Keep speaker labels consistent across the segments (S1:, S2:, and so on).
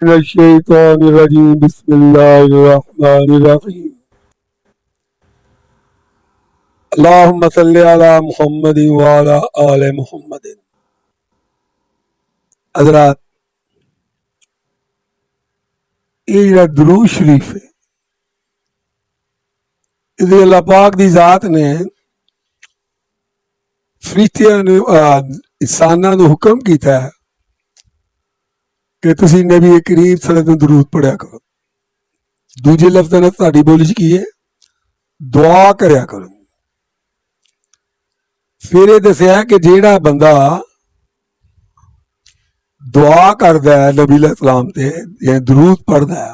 S1: من الشيطان الرجيم بسم الله الرحمن الرحيم اللهم صل على محمد وعلى آل محمد. حضرات، یہ جڑا درود شریف ہے یہ اللہ پاک دی ذات نے فرشتیاں نے انساناں نوں حکم کیتا ہے کہ تسی نبی کریم صلی اللہ علیہ وسلم درود پڑھیا کرو. دوجے لفظ نے تہاڈی بولی چ کی ہے دعا کریا کرو. پھر یہ دسیا کہ جیڑا بندہ دعا کردا ہے نبی علیہ السلام تے یا درود پڑھدا ہے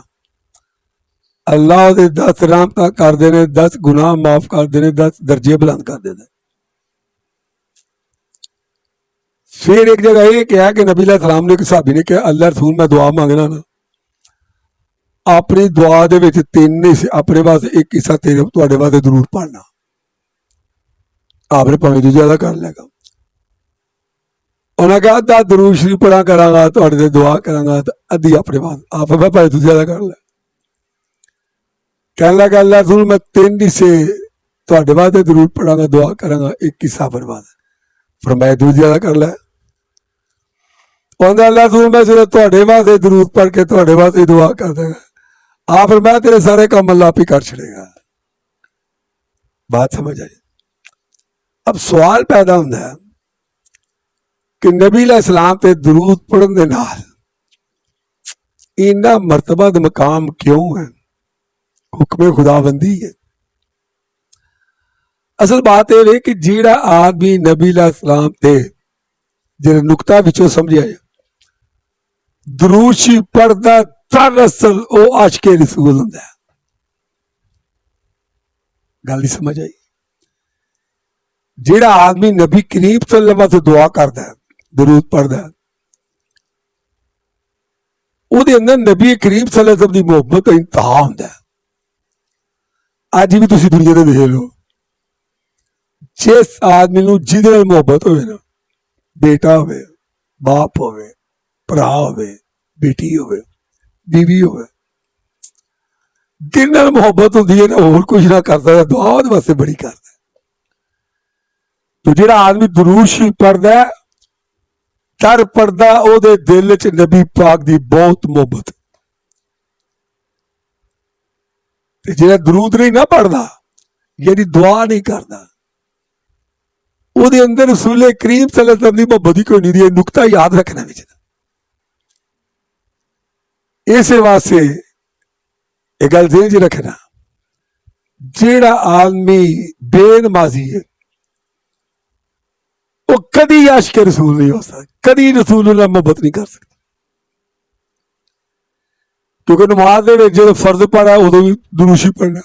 S1: اللہ دے 10 رحمتاں کر دینے، 10 گناہ معاف کر دینے، 10 درجے بلند کر دینے. پھر ایک جگہ یہ کہا کہ نبی علیہ السلام نے ایک صحابی نے کہا اللہ رسول میں دعا مانگنا نا، اپنی دعا دے وچ 3 حصے اپنے واسطے، ایک حصہ تواڈے واسطے درود پڑھنا. آپ نے پاویں جو زیادہ کر لے گا. انہاں کہا ادھا درود شریف پڑھا کراں گا تواڈے تے دعا کراں گا، ادھی اپنے واسطے. آپ میں پاویں تو زیادہ کر لے. کہنے لگا اللہ رسول میں 3 حصے تواڈے واسطے درود پڑھاں گا، دعا کراں گا، ایک حصہ اپنے واسطے. فرمایا تو زیادہ کر لے. اللہ رسول میں صرف تواڈے واسطے درود پڑھ کے تواڈے واسطے دعا کر دے گا. آپ فرمایا تیرے سارے کام اللہ آپ ہی کر چھڑے گا. بات سمجھ آئی؟ اب سوال پیدا ہوتا ہے کہ نبی علیہ السلام تے درود پڑھن دے نال اینا مرتبہ دے مقام کیوں ہے؟ حکم خدا بندی ہے. اصل بات یہ ہے کہ جیڑا آدمی نبی علیہ السلام تے جڑے نقطہ وچوں سمجھیا ہے درود شریف پڑھدا دراصل او عاشق رسول ہوندا ہے. گل نہیں سمجھ آئی؟ جیڑا آدمی نبی کریم صلی اللہ علیہ وسلم دعا کردا ہے، درود پڑھدا ہے، او دے اندر نبی کریم صلی اللہ علیہ وسلم دی محبت کا انتہا ہوندا ہے. اج بھی تسی دنیا دے ویکھ لو، جس آدمی نوں جہدے نال محبت ہوئے نا، بیٹا ہوئے، باپ ہوئے، بھرا ہوئے، بیٹی ہوئے، بیوی ہوئے، جن نال محبت ہوندی ہے نا اور کچھ نہ کردا ہے، دعا دے واسطے بڑی کردا ہے. تو جڑا آدمی درود شریف پڑھدا ہے در پڑھدا او دے دل وچ نبی پاک دی بہت محبت. تے جڑا درود نہیں نہ پڑھدا یعنی دعا نہیں کردا او دے اندر رسول کریم صلی اللہ علیہ وسلم دی محبت ہی کوئی نہیں. دی نقطہ یاد رکھنا وچ اس واسطے یہ گل ذہن چ رکھنا، جیڑا آدمی بے نمازی ہے وہ کدی عاشق رسول نہیں ہو سکتا، کدی رسول اللہ محبت نہیں کر سکتا. کیونکہ نماز دے وچ جب فرض پڑھا ادو بھی درود شریف پڑھنا،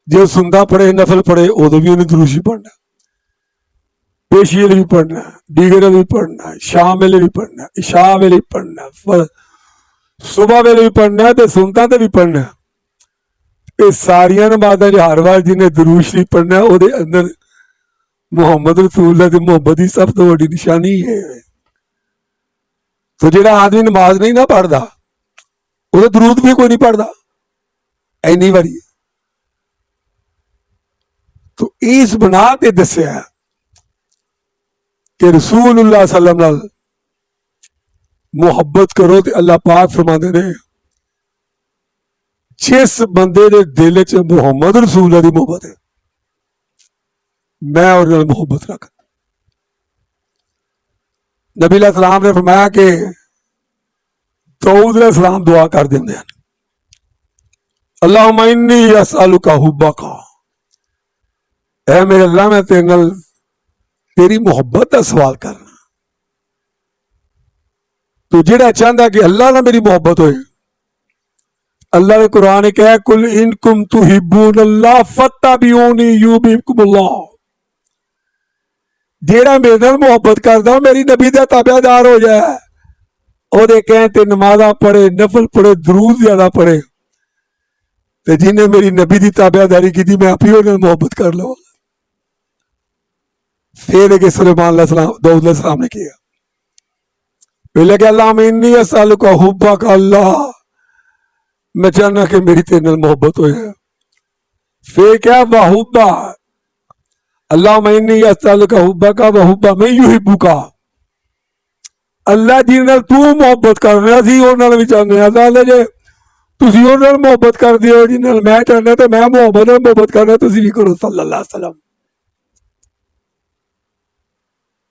S1: جب سنتا پڑھے نفل پڑھے ادو بھی انہیں درود شریف پڑھنا، پیشی ویلے بھی پڑھنا، دیگر ویلے بھی پڑھنا، شام ویلے بھی پڑھنا، عشاء ویلے بھی پڑھنا، صبح ویلے بھی پڑھنا تے سنتا تے بھی پڑھنا. یہ ساریاں نمازاں ہر وار جنہیں درود شریف پڑھنا وہ دے اندر محمد رسول اللہ دی محبت ہی سب تو بڑی نشانی ہے. تو جڑا آدمی نماز نہیں نہ پڑھدا وہ درود بھی کوئی نہیں پڑھدا اینی واری. تو اس بنا تے دسیا کہ رسول اللہ صلی اللہ علیہ وسلم محبت کرو تے اللہ پاک فرماندے نے جس بندے دے دل چ محمد رسول اللہ دی محبت ہے میں اور محبت رکھ. نبی علیہ السلام نے فرمایا کہ داؤد علیہ السلام دعا کر دیندے ہیں اللہم انی اسألک حبک، اے میرے اللہ میں تیری محبت کا سوال کرنا. تو جڑا چاہتا کہ اللہ نہ میری محبت ہوئے، اللہ نے قرآن کہا کل ان کم تحبون اللہ فاتبعونی یحببکم اللہ. جیڑا میرے نال محبت کردا میری نبی دا تابع دار ہو جائے، او دے کہیں تے نمازاں پڑھے، نفل پڑھے، درود زیادہ پڑھے، تے جنہیں میری نبی دی تابع داری کی میں آپ ہی انہاں نال محبت کر لوں. پھر کہ سلیمان علیہ السلام، داؤد علیہ السلام نے کیا پہلے کہ اللہ میں انی اسالک حبک اللہ، میں چاہنا کہ میری تیرے نال محبت ہوئے. پھر کیا وحبا اللہ میں انی اسالک حبک وحب من یحبک، اللہ جی نال تو محبت کر رہا سی انہاں نال بھی چاہنے آ سال جے تسی انہاں نال محبت کر دیو جی نال میں چاہنا تے میں محبت کرنا تسی بھی کرو صلی اللہ علیہ وسلم.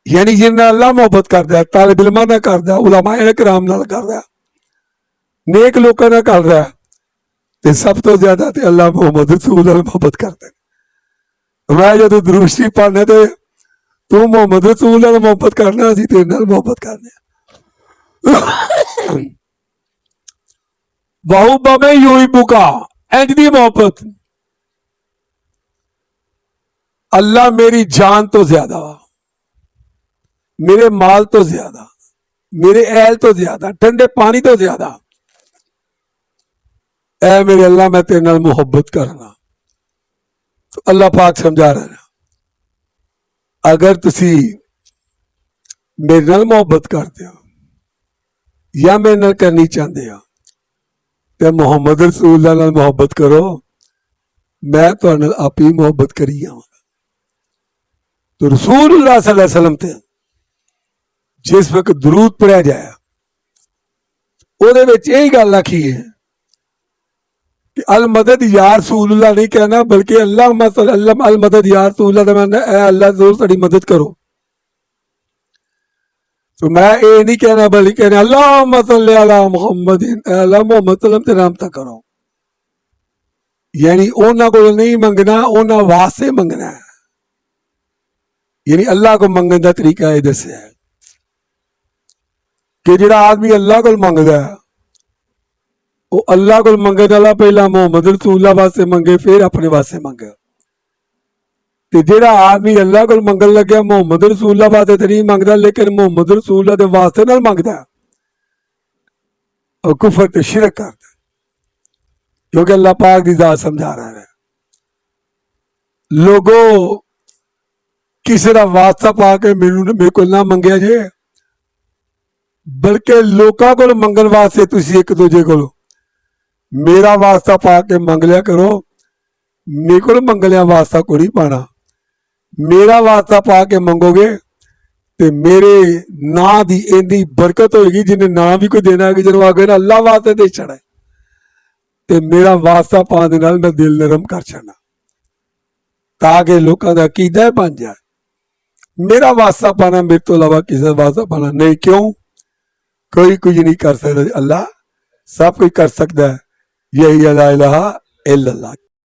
S1: یعنی جن نال اللہ محبت کردا ہے طالب علماں نال کردا ہے علماء کرام نال کردا ہے نیک لوکاں نال کردا ہے تے سب تو زیادہ تے اللہ محمد رسول نال محبت کردا ہے. میں جدوں درود شریف پڑھنا تے تو محمد رسول نال محبت کرنا سی تیرے نال محبت کرنے. وحب من یحبک انج دی محبت اللہ میری جان تو زیادہ، میرے مال تو زیادہ، میرے اہل تو زیادہ، ٹھنڈے پانی تو زیادہ. اے میرے اللہ میں تیرے نال محبت کرنا. تو اللہ پاک سمجھا رہا ہے اگر تسی میرے نال محبت کرتے ہو یا میرے نال کرنی چاہتے ہو تو محمد رسول اللہ نال محبت کرو، میں تہاڈے نال آپ ہی محبت کری جاواں. تو رسول اللہ صلی اللہ علیہ وسلم تے جس وقت درود پڑھیا جائے وہ یہی گل آخی ہے کہ المدد یا رسول اللہ نہیں کہنا بلکہ اللہ المدد یا رسول اللہ میں اے اللہ ضرور تاری مدد کرو. تو میں یہ نہیں کہنا بلکہ کہنا اللہم صلی علی محمد، اے اللہ محمد صلی اللہ علیہ وسلم تے نام تک کرو. یعنی انہاں کو نہیں منگنا، انہاں واسطے منگنا ہے. یعنی اللہ کو منگن دا طریقہ یہ دسیا ہے کہ جڑا آدمی اللہ کو منگدا ہے وہ اللہ کو منگے والا پہلا محمد رسول اللہ واسطے منگے پھر اپنے واسطے منگے. تے جڑا آدمی اللہ کو منگن لگیا محمد رسول اللہ واسطے تے نہیں منگدا لیکن محمد رسول اللہ دے واسطے نال منگدا ہے اور کفر تے شرک کردا ہے. کیونکہ اللہ پاک دی ذات سمجھا رہا ہے لوگوں کسی دا واسطہ پا کے میرے کو نہ منگیا جے بلکہ لوکاں کو منگن واسطے تسی ایک دوجے کو میرا واسطہ پا کے منگ لیا کرو. میرے کو منگلیا واسطہ کو نہیں پانا. میرا واسطہ پا کے منگو گے تے میرے نا دی ایندی برکت ہوئے گی جنہیں نا بھی کوئی دینا ہے جنہوں آگے نا اللہ واسطے دے چھڑا ہے تے میرا واسطہ پان دے نال میں دل نرم کر چھڑنا تاکہ لوکاں دا عقیدہ بن جائے. میرا واسطہ پانا میرے تو علاوہ کسی واسطہ پانا نہیں. کیوں؟ کوئی کچھ نہیں کر سکتا، اللہ سب کچھ کر سکتا ہے. یہی لا الہ الا اللہ.